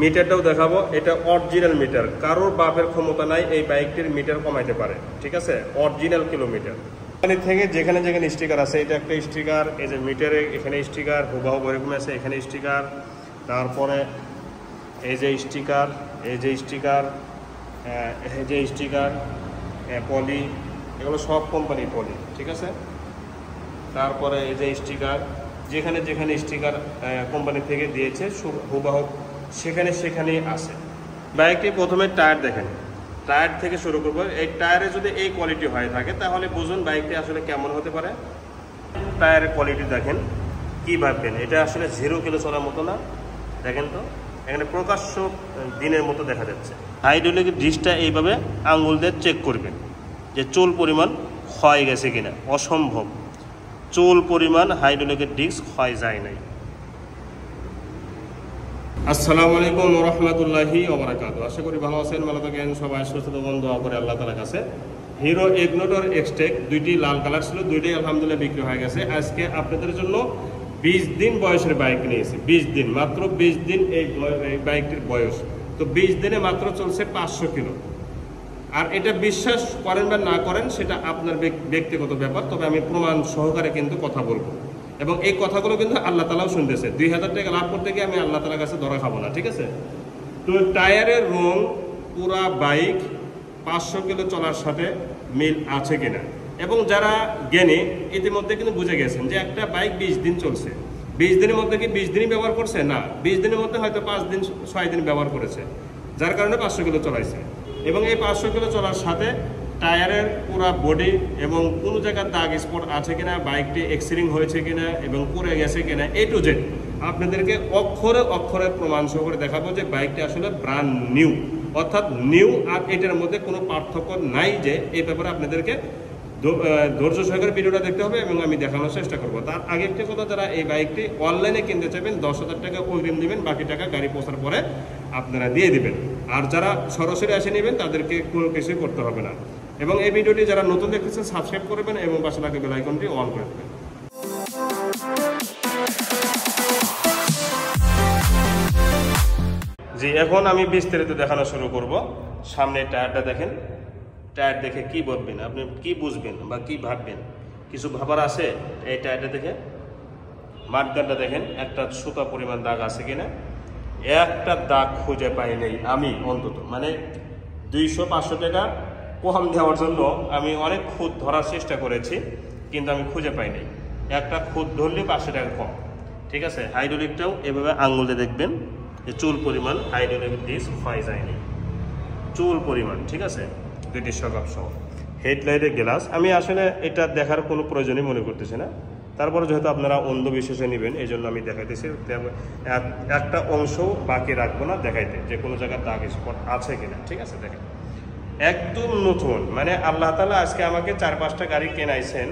মিটারটাও দেখাবো। এটা original metre, কারোর বাপের ক্ষমতা নাই এই বাইকটির মিটার কমাইতে পারে, ঠিক আছে? অরিজিনাল কিলোমিটার থেকে যেখানে যেখানে স্টিকার আছে, এটা একটা স্টিকার, এই যে মিটারে এখানে স্টিকার হুবাহু এরকম আছে, এখানে স্টিকার, তারপরে এই যে স্টিকার, এই যে স্টিকার, এই যে স্টিকার, পলি, এগুলো সব কোম্পানির পলি, ঠিক আছে? তারপরে এই যে স্টিকার, যেখানে যেখানে স্টিকার কোম্পানি থেকে দিয়েছে হুবাহু সেখানে সেখানেই আছে। বাইকটি প্রথমে টায়ার দেখেন, টায়ার থেকে শুরু করবো। এই টায়ারে যদি এই কোয়ালিটি হয়ে থাকে তাহলে বুঝুন বাইকটি আসলে কেমন হতে পারে। টায়ারের কোয়ালিটি দেখেন, কি ভাববেন এটা আসলে 0 কিলো চলার মতো না। দেখেন তো, এখানে প্রকাশ্য দিনের মতো দেখা যাচ্ছে। হাইড্রোলিক ডিস্কটা এইভাবে আঙুল দিয়ে চেক করবেন যে চুল পরিমাণ ক্ষয় গেছে কিনা। অসম্ভব, চুল পরিমাণ হাইড্রোলিকের ডিস্ক ক্ষয় যায় নাই। আসসালামু আলাইকুম ওয়া রাহমাতুল্লাহি ওয়া বারাকাতুহু। আশা করি ভালো আছেন, ভালো থাকেন, সবাই সুস্থ থাকুন, দোয়া করে আল্লাহ তাআলার কাছে। হিরো ইগনিটর এক্সটেক দুইটি লাল কালার ছিল, দুইটাই আলহামদুলিল্লাহ বিক্রি হয়ে গেছে। আজকে আপনাদের জন্য 20 দিন বয়সের বাইক নিয়েছি। 20 দিন, মাত্র 20 দিন এই বাইকটির বয়স। তো 20 দিনে মাত্র চলছে 500 কিলো। আর এটা বিশ্বাস করেন বা না করেন সেটা আপনার ব্যক্তিগত ব্যাপার, তবে আমি প্রমাণ সহকারে কিন্তু কথা বলবো, এবং এই কথাগুলো কিন্তু আল্লাহ তাআলাও শুনতেছে। 2000 টাকা লাভ করতে গিয়ে আমি আল্লাহ তাআলার কাছে ধরা খাবো না, ঠিক আছে? তো টায়ারের রং পুরা বাইক 500 কিলো চলার সাথে মিল আছে কিনা, এবং যারা জ্ঞানী ইতিমধ্যে কিন্তু বুঝে গেছেন যে একটা বাইক 20 দিন চলছে। 20 দিনের মধ্যে কি 20 দিনই ব্যবহার করছে? না, 20 দিনের মধ্যে হয়তো 5 দিন 6 দিন ব্যবহার করেছে, যার কারণে 500 কিলো চলাইছে। এবং এই 500 কিলো চলার সাথে টায়ারের পুরা বডি এবং কোনো জায়গার দাগ স্পট আছে কিনা, বাইকটি এক্সিডিং হয়েছে কিনা এবং পড়ে গেছে কিনা, A to Z আপনাদেরকে অক্ষরে অক্ষরে প্রমাণ সহকারে দেখাবো যে বাইকটি আসলে ব্র্যান্ড নিউ, অর্থাৎ নিউ। আর এটার মধ্যে কোনো পার্থক্য নাই, যে এই ব্যাপারে আপনাদেরকে ধৈর্য সহকারে ভিডিওটা দেখতে হবে এবং আমি দেখানোর চেষ্টা করবো। তার আগে একটা কথা, যারা এই বাইকটি অনলাইনে কিনতে চাইবেন 10,000 টাকা অগ্রিম দিবেন, বাকি টাকা গাড়ি পৌঁছার পরে আপনারা দিয়ে দিবেন। আর যারা সরাসরি এসে নেবেন তাদেরকে কোনো কিছুই করতে হবে না। এবং এই ভিডিওটি যারা নতুন দেখতেছেন সাবস্ক্রাইব করবেন এবং পাশে থাকা বেল আইকনটি অন করে দেবেন। জি, এখন আমি বিস্তারিত দেখানো শুরু করব। সামনে টায়ারটা দেখেন, টায়ার দেখে কি বলবেন, আপনি কি বুঝবেন বা কি ভাববেন? কিছু ভাবার আছে এই টায়ারটা দেখে? মাঠগানটা দেখেন, একটা সুতা পরিমাণ দাগ আছে কিনা? একটা দাগ খুঁজে পাই নেই আমি, অন্তত মানে 200-500 টাকা কম দেওয়ার জন্য আমি অনেক খুঁত ধরার চেষ্টা করেছি, কিন্তু আমি খুঁজে পাই নাই। একটা খুঁত ধরলে 500 টাকা কম, ঠিক আছে? হাইড্রোলিকটাও এভাবে আঙুলে দেখবেন যে চুল পরিমাণ হাইড্রোলিক ডিস্ক ক্ষয় যায়নি, চুল পরিমাণ, ঠিক আছে? দুইটি সকাপ সহ। হেডলাইটের গ্লাস আমি আসলে এটা দেখার কোনো প্রয়োজনই মনে করতেছি না, তারপরে যেহেতু আপনারা অন্ধবিশ্বাসে নেবেন এই জন্য আমি দেখাইতেছি। একটা অংশ বাকি রাখবো না দেখাইতে, যে কোনো জায়গায় দাগ স্পট আছে কিনা, ঠিক আছে? দেখেন একদম নতুন, মানে আল্লাহ তাআলা আজকে আমাকে 4-5টা গাড়ি কেনাইছেন,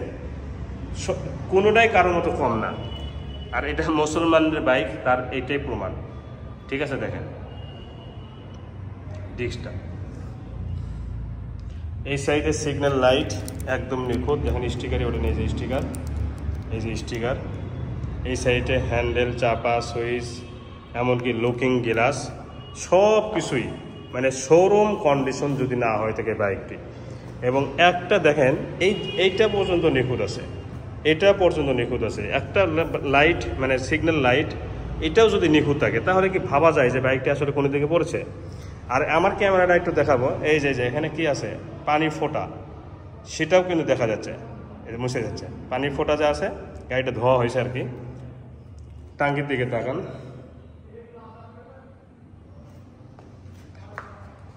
কোনোটাই কারোর মতো কম না। আর এটা মুসলমানদের বাইক, তার এইটাই প্রমাণ, ঠিক আছে? দেখেন ডিস্কটা, এই সাইডে সিগন্যাল লাইট একদম নিখুঁত, দেখুন স্টিকারে ওঠেন, এই যে স্টিকার, এই যে স্টিকার, এই সাইডে হ্যান্ডেল, চাপা, সুইচ, এমনকি লুকিং গ্লাস, সব কিছুই মানে শোরুম কন্ডিশন যদি না হয়ে থাকে বাইকটি। এবং একটা দেখেন এইটা পর্যন্ত নিখুঁত আছে, এটা পর্যন্ত নিখুঁত আছে। একটা লাইট মানে সিগন্যাল লাইট, এটাও যদি নিখুঁত থাকে তাহলে কি ভাবা যায় যে বাইকটি আসলে কোনো দিকে পড়েছে? আর আমার ক্যামেরাটা একটু দেখাবো, এই যে এখানে কি আছে, পানি ফোঁটা, সেটাও কিন্তু দেখা যাচ্ছে, মুছে যাচ্ছে পানির ফোঁটা যা আছে, গাড়িটা ধোয়া হয়েছে আর কি। টাঙ্কির দিকে তাকান,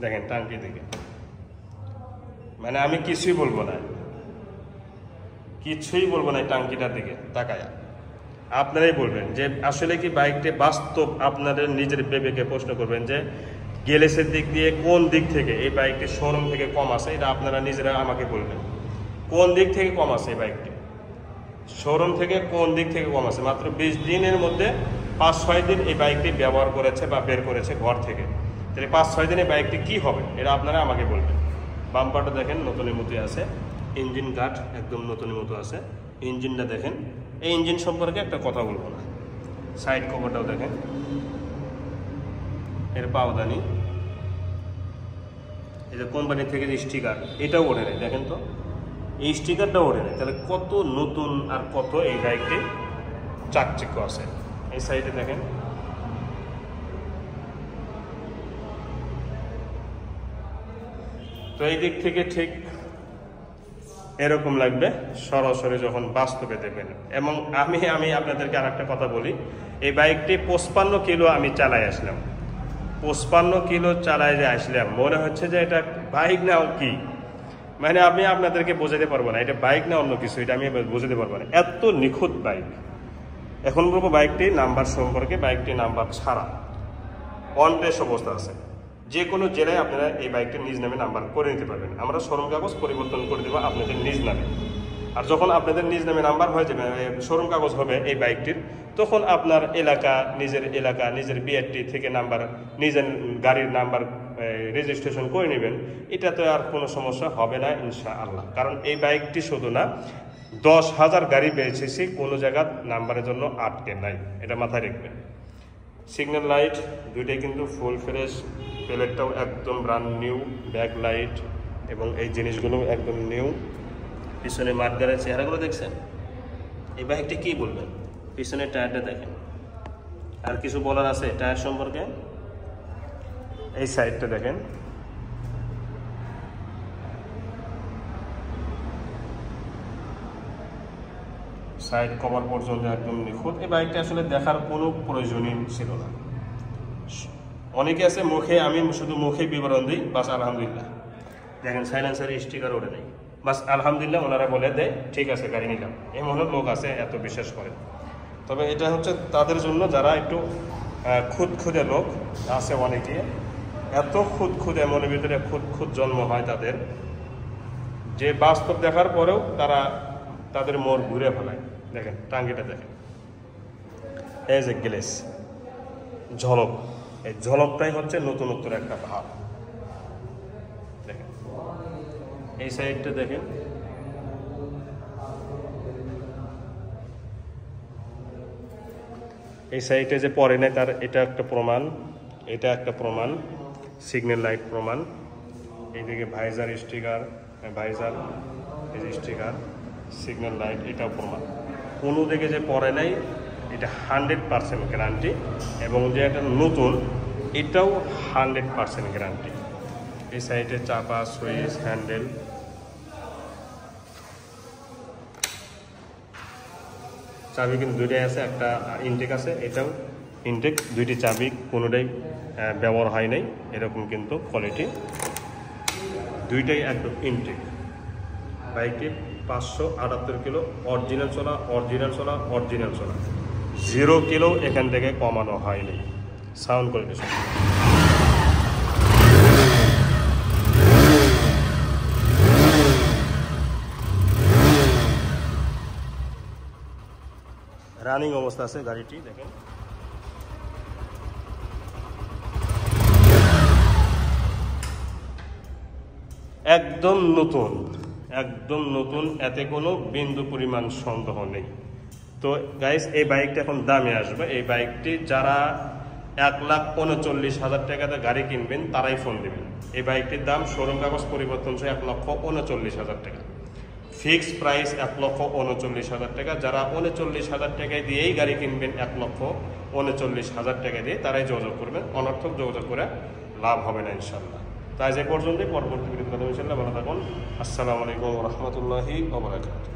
দেখেন টাঙ্কির দিকে, মানে আমি কিছুই বলবো না, কিছুই বলবো না। টাঙ্কিটার দিকে তাকায় আপনারাই বলবেন যে আসলে কি বাইকটি বাস্তব। আপনাদের নিজের বিবেকে প্রশ্ন করবেন যে গ্যালেসের দিক দিয়ে কোন দিক থেকে এই বাইকটি শোরুম থেকে কম আছে, এটা আপনারা নিজেরা আমাকে বলবেন। কোন দিক থেকে কম আছে এই বাইকটি শোরুম থেকে, কোন দিক থেকে কম আছে? মাত্র 20 দিনের মধ্যে 5-6 দিন এই বাইকটি ব্যবহার করেছে বা বের করেছে ঘর থেকে। তাহলে 5-6 দিনে বাইকটি কি হবে এটা আপনারা আমাকে বলবেন। বাম্পারটা দেখেন নতুনের মতোই আছে, ইঞ্জিন গার্ড একদম নতুনের মতো আছে। ইঞ্জিনটা দেখেন, এই ইঞ্জিন সম্পর্কে একটা কথা বলবো না। সাইড কভারটাও দেখেন, এর পাওদানি, এই যে কোম্পানি থেকে যে স্টিকার, এটাও ওঠে নেই, দেখেন তো এই স্টিকারটাও ওঠে নেই। তাহলে কত নতুন আর কত এই বাইকটি চাকচিক্য আছে। এই সাইডে দেখেন, তো এই দিক থেকে ঠিক এরকম লাগবে সরাসরি যখন বাস্তবে দেখবেন। এবং আমি আপনাদেরকে আর একটা কথা বলি, এই বাইকটি 55 কিলো আমি চালাই আসলাম, 55 কিলো চালাই যে আসলাম, মনে হচ্ছে যে এটা বাইক না কি, মানে আমি আপনাদেরকে বোঝাতে পারবো না এটা বাইক না অন্য কিছু, এটা আমি বোঝাতে পারবো না, এত নিখুঁত বাইক। এখন বলবো বাইকটি নাম্বার সম্পর্কে, বাইকটি নাম্বার ছাড়া অন টেস্ট অবস্থা আছে। যে কোনো জেলায় আপনারা এই বাইকটি নিজ নামে নাম্বার করে নিতে পারবেন, আমরা শোরুম কাগজ পরিবর্তন করে দেবো আপনাদের নিজ নামে। আর যখন আপনাদের নিজ নামে নাম্বার হয়ে যাবে, শোরুম কাগজ হবে এই বাইকটির, তখন আপনার এলাকা, নিজের বিআরটি থেকে নাম্বার, নিজের গাড়ির নাম্বার রেজিস্ট্রেশন করে নেবেন। এটাতে আর কোনো সমস্যা হবে না ইনশাআল্লাহ। কারণ এই বাইকটি শুধু না, 10,000 গাড়ি বেঁচেছি, কোনো জায়গার নাম্বারের জন্য আটকে নাই, এটা মাথায় রাখবেন। সিগন্যাল লাইট দুইটাই কিন্তু ফুল ফ্রেশ, প্লেটটাও একদম ব্র্যান্ড নিউ, ব্যাক লাইট এবং এই জিনিসগুলো একদম নিউ। পিছনে মাঠগারের চেহারাগুলো দেখছেন, এই বাইকটি কী বলবেন? পিছনের টায়ারটা দেখেন। আর কিছু বলার আছে টায়ার সম্পর্কে? এই সাইডটা দেখেন, সাইড কভার পর্যন্ত একদম নিখুঁত। এই বাইকটা আসলে দেখার কোনো প্রয়োজনই ছিল না। অনেকে আছে মুখে, আমি শুধু মুখে বিবরণ দিই, বাস আলহামদুলিল্লাহ, দেখেন সাইলেন্সার স্টিকার ওঠে নেই, বাস আলহামদুলিল্লাহ ওনারা বলে দেয় ঠিক আছে গাড়ি নিলাম, এমন লোক আছে এত বিশ্বাস করে। তবে এটা হচ্ছে তাদের জন্য যারা একটু খুঁতখুঁতে লোক আছে, অনেকে এত খুঁতখুঁতে, মনের ভিতরে খুঁতখুঁত জন্ম হয় তাদের, যে বাস্তব দেখার পরেও তাদের মোড় ঘুরে ফেলায়। দেখেন টাঙ্গিটা দেখেন, এই যে গ্লেস ঝলক, এই ঝলকটাই হচ্ছে নতুনত্বের একটা ভাব। দেখেন এই সাইডটা দেখেন, এই সাইডে যে পরে নেই তার এটা একটা প্রমাণ, এটা একটা প্রমাণ, সিগন্যাল লাইট প্রমাণ। এইদিকে ভাইজার স্টিকার, ভাইজার এই যে স্টিকার, সিগন্যাল লাইট, এটাও প্রমাণ। কোনো দিকে যে পরে নাই এটা 100% গ্যারান্টি, এবং যে এটা নতুন এটাও 100% গ্যারান্টি। এই সাইডে চাপা, সুইচ, হ্যান্ডেল, চাবি কিন্তু দুইটাই আছে, একটা ইনটেক আছে, এটাও ইনটেক, দুইটি চাবি কোনোটাই ব্যবহার হয় নাই, এরকম কিন্তু কোয়ালিটি, দুইটাই একদম ইনটেক। বাইকটি 578 কিলো, অরিজিনাল চলা, 0 কিলো এখান থেকে কমানো হয়নি। সাউন্ড কোয়ালিটি রানিং অবস্থা আছে গাড়িটি, দেখেন একদম নতুন, একদম নতুন, এতে কোনো বিন্দু পরিমাণ সন্দেহ নেই। তো গাইস এই বাইকটা এখন দামে আসবে। এই বাইকটি যারা 1,39,000 টাকাতে গাড়ি কিনবেন তারাই ফোন দেবেন। এই বাইকটির দাম শোরুম কাগজ পরিবর্তন সহ 1,39,000 টাকা, ফিক্সড প্রাইস 1,39,000 টাকা। যারা 39,000 টাকায় দিয়েই গাড়ি কিনবেন, 1,39,000 টাকা দিয়ে, তারাই যোগাযোগ করবেন। অনর্থক যোগাযোগ করে লাভ হবে না ইনশাল্লাহ। তাই যে পর্যন্তই, পরবর্তী ভিডিওতে ইনশাল্লাহ ভালো থাকুন। আসসালামু আলাইকুম ওয়া রাহমাতুল্লাহি ওয়া বারাকাতুহু।